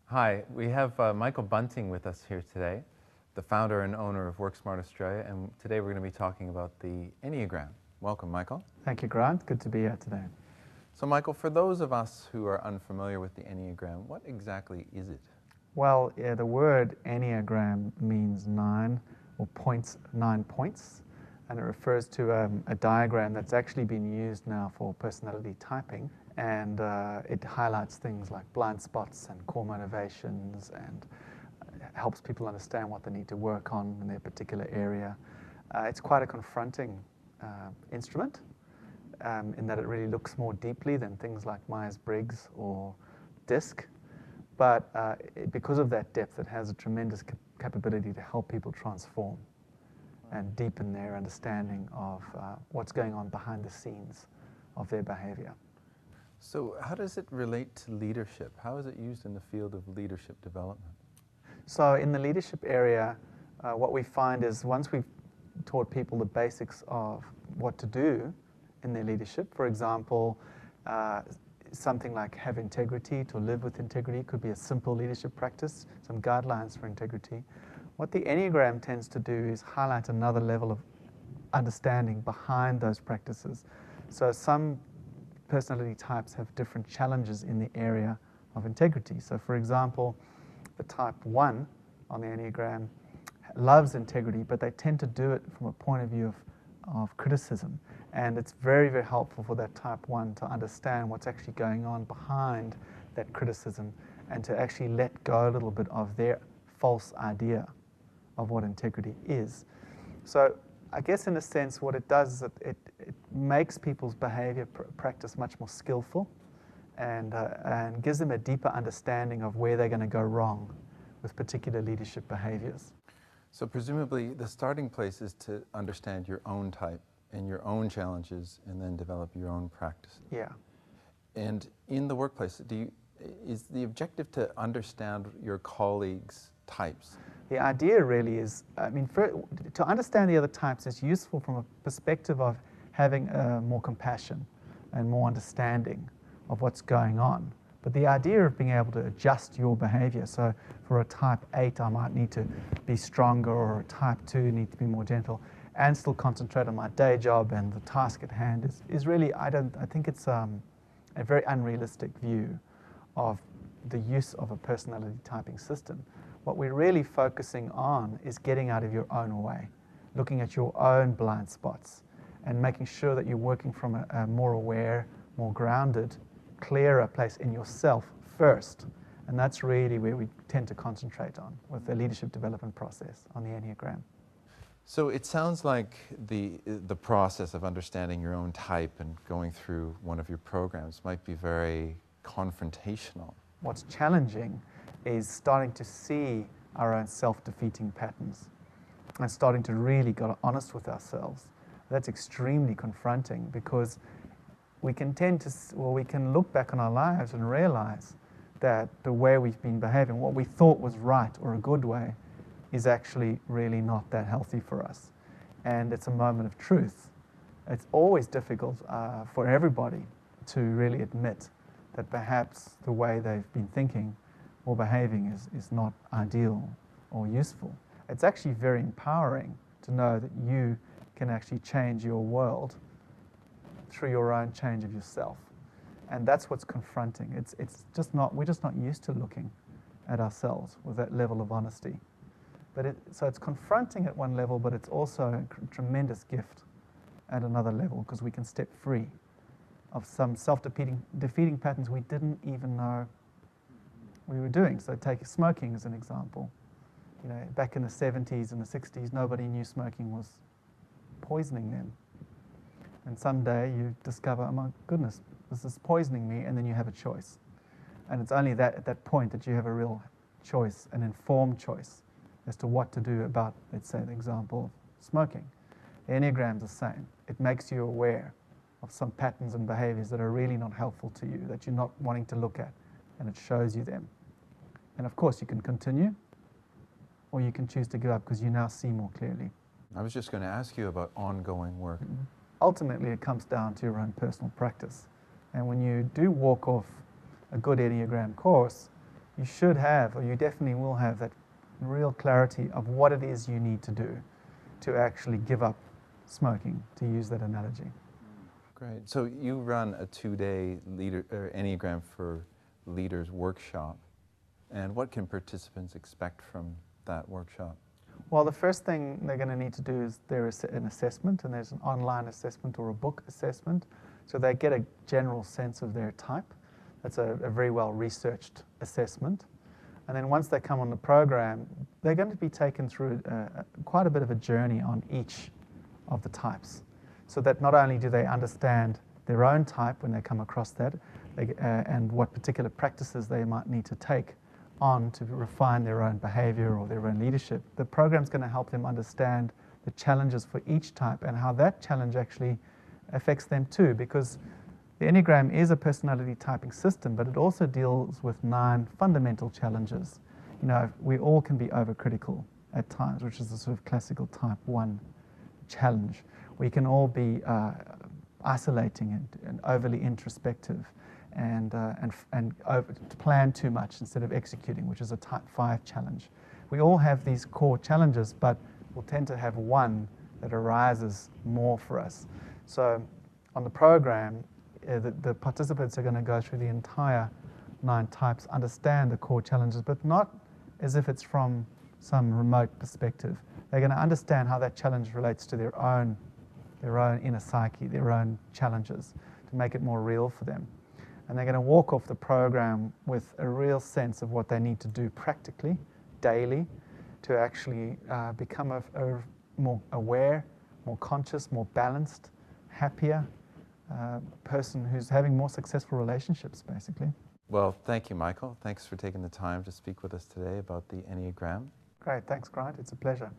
Hi, we have Michael Bunting with us here today, the founder and owner of Work Smart Australia, and today we're going to be talking about the Enneagram. Welcome, Michael. Thank you, Grant. Good to be here today. So, Michael, for those of us who are unfamiliar with the Enneagram, what exactly is it? Well, the word Enneagram means 9 or points, 9 points, and it refers to a diagram that's actually been used now for personality typing, and it highlights things like blind spots and core motivations and helps people understand what they need to work on in their particular area. It's quite a confronting instrument in that it really looks more deeply than things like Myers-Briggs or DISC. But because of that depth, it has a tremendous capability to help people transform and deepen their understanding of what's going on behind the scenes of their behavior. So how does it relate to leadership? How is it used in the field of leadership development? So in the leadership area, what we find is once we've taught people the basics of what to do in their leadership, for example, something like have integrity, to live with integrity, could be a simple leadership practice, some guidelines for integrity. What the Enneagram tends to do is highlight another level of understanding behind those practices. So some personality types have different challenges in the area of integrity. So for example, the type 1 on the Enneagram loves integrity, but they tend to do it from a point of view of criticism. And it's very, very helpful for that type 1 to understand what's actually going on behind that criticism and to actually let go a little bit of their false idea of what integrity is. So I guess in a sense what it does is it makes people's behavior practice much more skillful and gives them a deeper understanding of where they're going to go wrong with particular leadership behaviors. So presumably the starting place is to understand your own type and your own challenges and then develop your own practices. Yeah. And in the workplace, is the objective to understand your colleagues' types? The idea really is, to understand the other types is useful from a perspective of having more compassion and more understanding of what's going on. But the idea of being able to adjust your behavior, so for a type 8 I might need to be stronger, or a type 2 need to be more gentle, and still concentrate on my day job and the task at hand is really, I think it's a very unrealistic view of the use of a personality typing system. What we're really focusing on is getting out of your own way, looking at your own blind spots and making sure that you're working from a more aware, more grounded, clearer place in yourself first. And that's really where we tend to concentrate on with the leadership development process on the Enneagram. So it sounds like the process of understanding your own type and going through one of your programs might be very confrontational. What's challenging is starting to see our own self-defeating patterns and starting to really get honest with ourselves. That's extremely confronting because we can we can look back on our lives and realize that the way we've been behaving, what we thought was right or a good way, is actually really not that healthy for us. And it's a moment of truth. It's always difficult for everybody to really admit that perhaps the way they've been thinking or behaving is not ideal or useful. It's actually very empowering to know that you can actually change your world through your own change of yourself. And that's what's confronting. We're just not used to looking at ourselves with that level of honesty. So it's confronting at one level, but it's also a tremendous gift at another level because we can step free of some self-defeating patterns we didn't even know we were doing. So take smoking as an example. You know, back in the 70s and the 60s, nobody knew smoking was poisoning them. And someday you discover, oh my goodness, this is poisoning me, and then you have a choice. And it's only at that point that you have a real choice, an informed choice, as to what to do about, let's say, the example of smoking. The Enneagram's the same. It makes you aware of some patterns and behaviors that are really not helpful to you, that you're not wanting to look at, and it shows you them. And of course, you can continue, or you can choose to give up because you now see more clearly. I was just going to ask you about ongoing work. Ultimately, it comes down to your own personal practice. And when you do walk off a good Enneagram course, you should have, or you definitely will have, that real clarity of what it is you need to do to actually give up smoking, to use that analogy. Great. So you run a 2-day Enneagram for Leaders workshop, and what can participants expect from that workshop? Well, the first thing they're going to need to do is there is an assessment, and there's an online assessment or a book assessment, so they get a general sense of their type. That's a very well-researched assessment. And then once they come on the program, they're going to be taken through quite a bit of a journey on each of the types, so that not only do they understand their own type when they come across that, and what particular practices they might need to take on to refine their own behavior or their own leadership. The program's going to help them understand the challenges for each type and how that challenge actually affects them too, because the Enneagram is a personality typing system, but it also deals with 9 fundamental challenges. You know, we all can be overcritical at times, which is the sort of classical type 1 challenge. We can all be isolating and overly introspective, and plan too much instead of executing, which is a type 5 challenge. We all have these core challenges, but we'll tend to have one that arises more for us. So on the program, the participants are going to go through the entire 9 types, understand the core challenges, but not as if it's from some remote perspective. They're going to understand how that challenge relates to their own inner psyche, their own challenges, to make it more real for them. And they're going to walk off the program with a real sense of what they need to do practically, daily, to actually become a more aware, more conscious, more balanced, happier person who's having more successful relationships, basically. Well, thank you, Michael. Thanks for taking the time to speak with us today about the Enneagram. Great, thanks, Grant. It's a pleasure.